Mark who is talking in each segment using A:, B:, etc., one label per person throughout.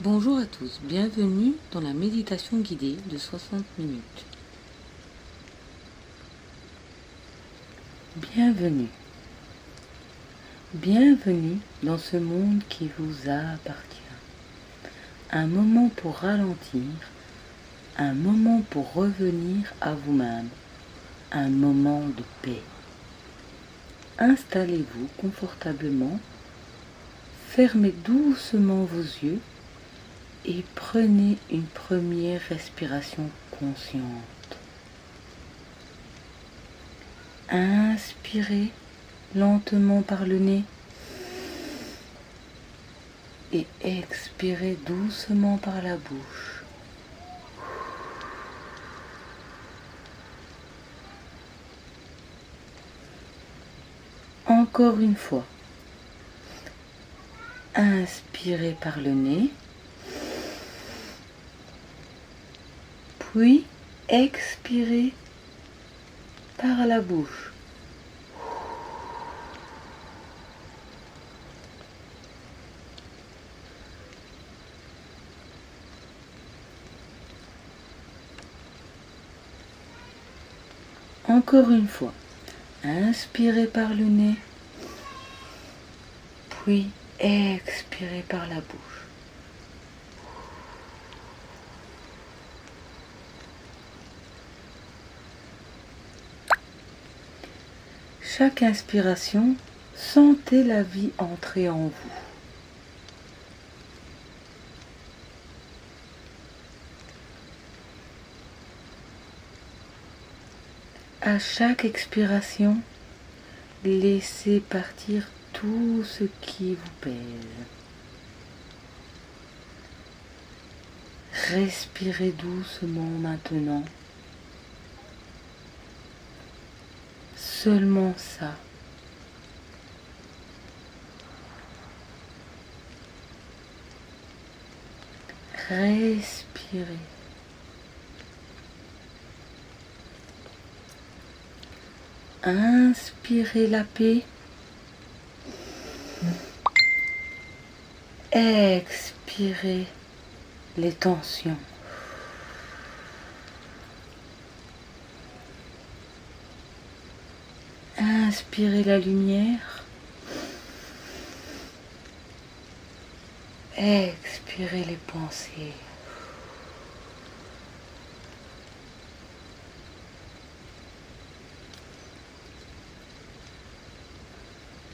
A: Bonjour à tous, bienvenue dans la méditation guidée de 60 minutes. Bienvenue. Bienvenue dans ce monde qui vous appartient. Un moment pour ralentir, un moment pour revenir à vous-même, un moment de paix. Installez-vous confortablement, fermez doucement vos yeux et prenez une première respiration consciente. Inspirez lentement par le nez et expirez doucement par la bouche. Encore une fois. Inspirez par le nez, puis expirez par la bouche. Encore une fois, inspirez par le nez, puis expirez par la bouche. Chaque inspiration, sentez la vie entrer en vous. À chaque expiration, laissez partir tout ce qui vous pèse. Respirez doucement maintenant. Seulement ça. Respirez. Inspirez la paix. Expirez les tensions. Inspirez la lumière. Expirez les pensées.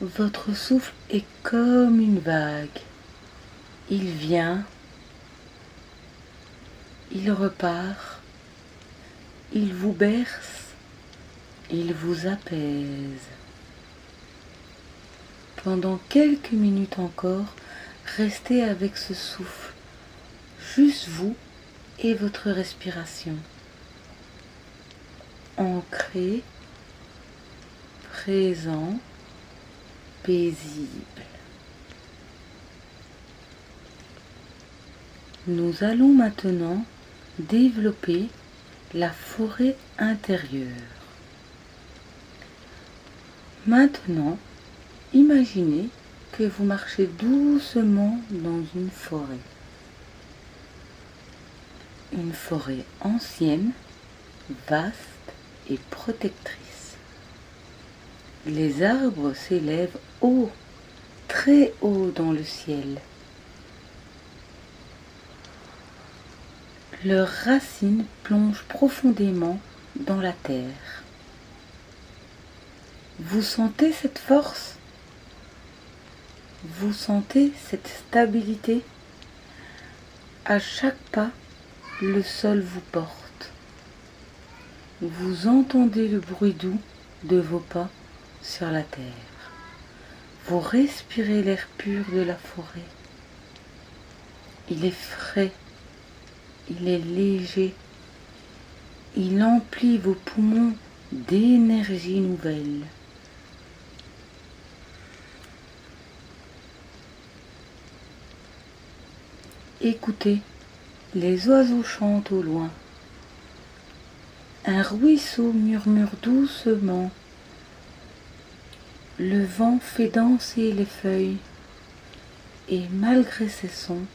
A: Votre souffle est comme une vague. Il vient, il repart, il vous berce, il vous apaise. Pendant quelques minutes encore, restez avec ce souffle, juste vous et votre respiration. Ancré, présent, paisible. Nous allons maintenant développer la forêt intérieure. Maintenant, imaginez que vous marchez doucement dans une forêt. Une forêt ancienne, vaste et protectrice. Les arbres s'élèvent haut, très haut dans le ciel. Leurs racines plongent profondément dans la terre. Vous sentez cette force? Vous sentez cette stabilité? À chaque pas, le sol vous porte. Vous entendez le bruit doux de vos pas sur la terre. Vous respirez l'air pur de la forêt. Il est frais. Il est léger, il emplit vos poumons d'énergie nouvelle. Écoutez, les oiseaux chantent au loin. Un ruisseau murmure doucement. Le vent fait danser les feuilles et malgré ces sons,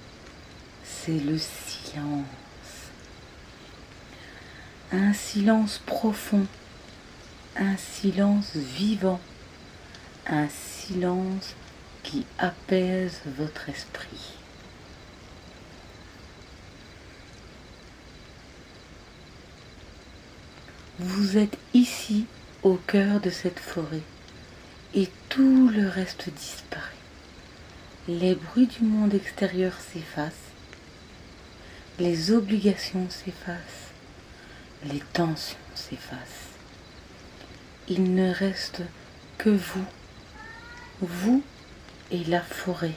A: c'est le silence. Un silence profond, un silence vivant, un silence qui apaise votre esprit. Vous êtes ici au cœur de cette forêt et tout le reste disparaît. Les bruits du monde extérieur s'effacent, les obligations s'effacent, les tensions s'effacent. Il ne reste que vous et la forêt.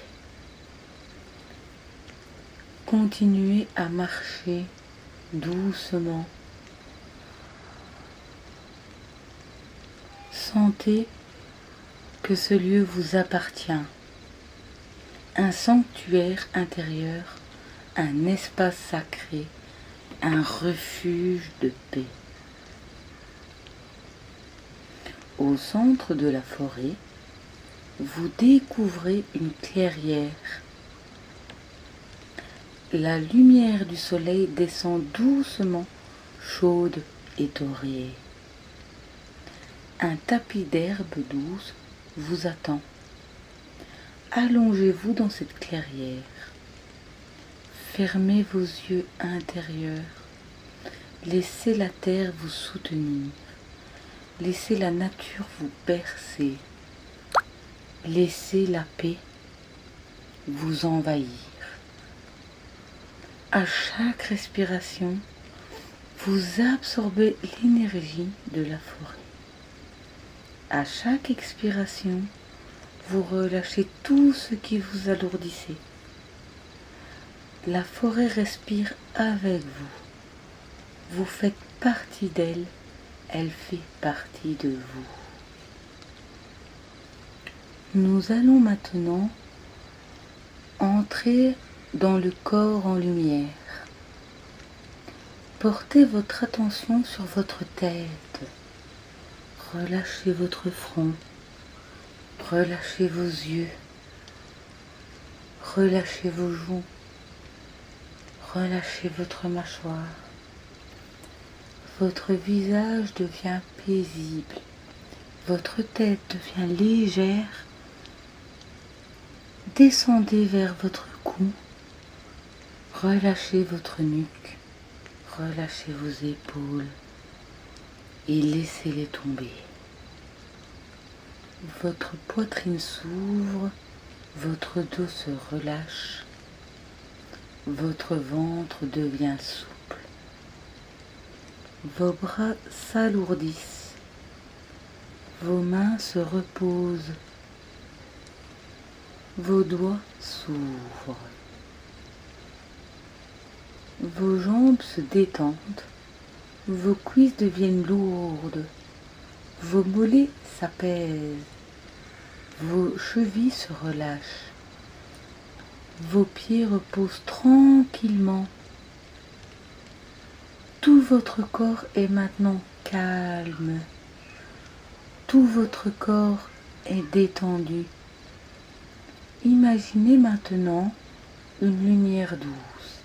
A: Continuez à marcher doucement. Sentez que ce lieu vous appartient. Un sanctuaire intérieur, un espace sacré, un refuge de paix. Au centre de la forêt, vous découvrez une clairière. La lumière du soleil descend doucement, chaude et dorée. Un tapis d'herbe douce vous attend. Allongez-vous dans cette clairière. Fermez vos yeux intérieurs. Laissez la terre vous soutenir. Laissez la nature vous bercer. Laissez la paix vous envahir. À chaque respiration, vous absorbez l'énergie de la forêt. À chaque expiration, vous relâchez tout ce qui vous alourdissait. La forêt respire avec vous. Vous faites partie d'elle, elle fait partie de vous. Nous allons maintenant entrer dans le corps en lumière. Portez votre attention sur votre tête. Relâchez votre front. Relâchez vos yeux. Relâchez vos joues. Relâchez votre mâchoire. Votre visage devient paisible. Votre tête devient légère. Descendez vers votre cou. Relâchez votre nuque. Relâchez vos épaules. Et laissez-les tomber. Votre poitrine s'ouvre. Votre dos se relâche. Votre ventre devient souple. Vos bras s'alourdissent. Vos mains se reposent. Vos doigts s'ouvrent. Vos jambes se détendent. Vos cuisses deviennent lourdes. Vos mollets s'apaisent. Vos chevilles se relâchent. Vos pieds reposent tranquillement. Tout votre corps est maintenant calme. Tout votre corps est détendu. Imaginez maintenant une lumière douce.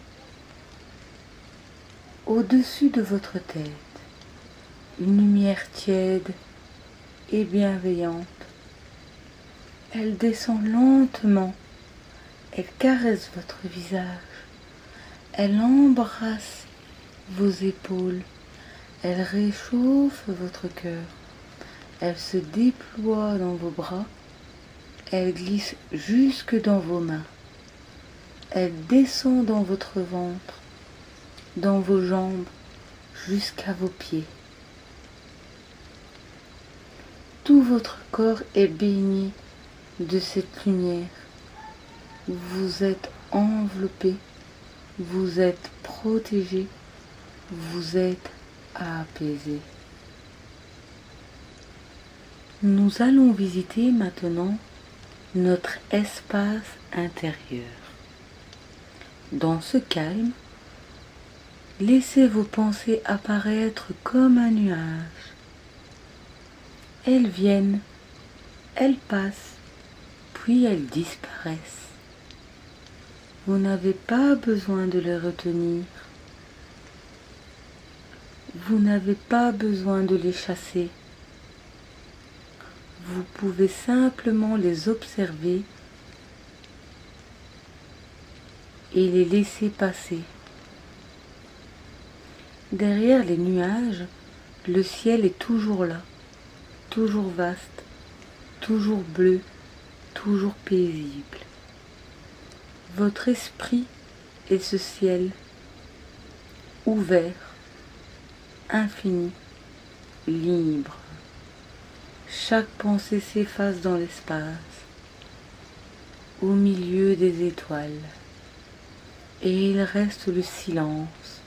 A: Au-dessus de votre tête, une lumière tiède et bienveillante. Elle descend lentement. Elle caresse votre visage. Elle embrasse vos épaules. Elle réchauffe votre cœur. Elle se déploie dans vos bras. Elle glisse jusque dans vos mains. Elle descend dans votre ventre, dans vos jambes, jusqu'à vos pieds. Tout votre corps est baigné de cette lumière. Vous êtes enveloppé, vous êtes protégé, vous êtes apaisé. Nous allons visiter maintenant notre espace intérieur. Dans ce calme, laissez vos pensées apparaître comme un nuage. Elles viennent, elles passent, puis elles disparaissent. Vous n'avez pas besoin de les retenir. Vous n'avez pas besoin de les chasser. Vous pouvez simplement les observer et les laisser passer. Derrière les nuages, le ciel est toujours là, toujours vaste, toujours bleu, toujours paisible. Votre esprit est ce ciel ouvert, infini, libre. Chaque pensée s'efface dans l'espace, au milieu des étoiles, et il reste le silence.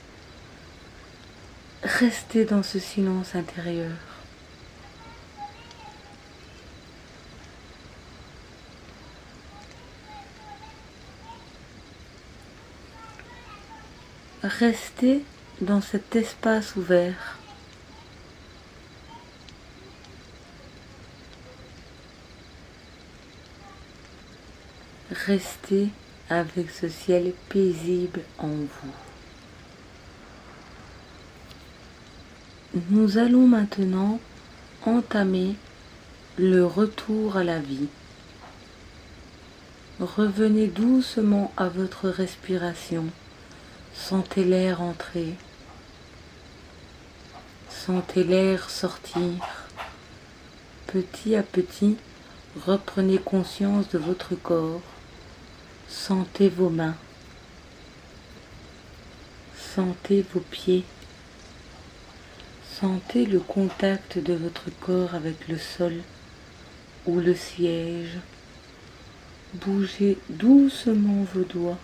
A: Restez dans ce silence intérieur. Restez dans cet espace ouvert. Restez avec ce ciel paisible en vous. Nous allons maintenant entamer le retour à la vie. Revenez doucement à votre respiration. Sentez l'air entrer. Sentez l'air sortir. Petit à petit, reprenez conscience de votre corps. Sentez vos mains. Sentez vos pieds. Sentez le contact de votre corps avec le sol ou le siège. Bougez doucement vos doigts.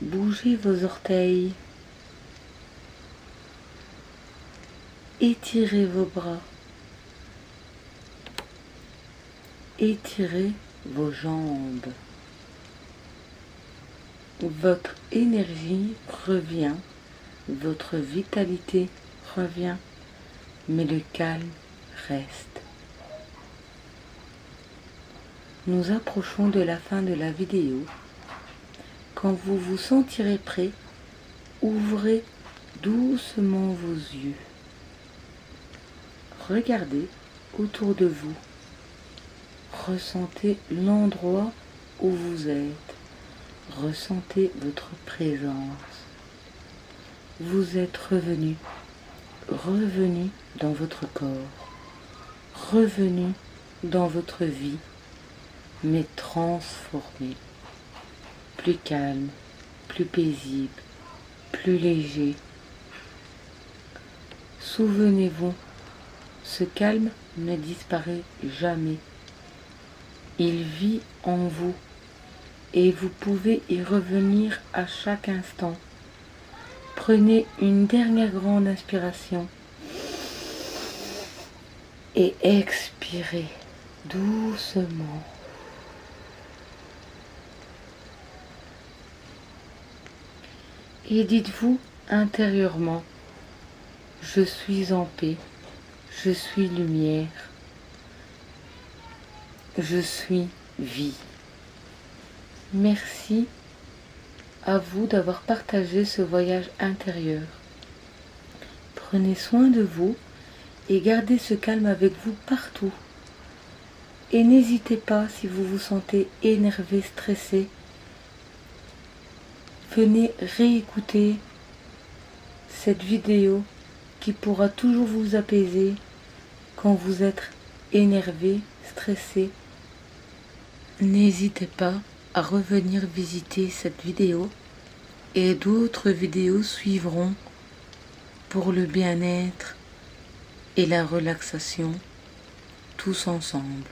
A: Bougez vos orteils. Étirez vos bras. Étirez vos jambes. Votre énergie revient, votre vitalité revient, mais le calme reste. Nous approchons de la fin de la vidéo. Quand vous vous sentirez prêt, ouvrez doucement vos yeux. Regardez autour de vous. Ressentez l'endroit où vous êtes. Ressentez votre présence. Vous êtes revenu dans votre corps, revenu dans votre vie, mais transformé, plus calme, plus paisible, plus léger. Souvenez-vous, ce calme ne disparaît jamais. Il vit en vous et vous pouvez y revenir à chaque instant. Prenez une dernière grande inspiration et expirez doucement. Et dites-vous intérieurement, je suis en paix, je suis lumière, je suis vie. Merci à vous d'avoir partagé ce voyage intérieur. Prenez soin de vous et gardez ce calme avec vous partout. Et n'hésitez pas si vous vous sentez énervé, stressé. Venez réécouter cette vidéo qui pourra toujours vous apaiser quand vous êtes énervé, stressé. N'hésitez pas à revenir visiter cette vidéo et d'autres vidéos suivront pour le bien-être et la relaxation tous ensemble.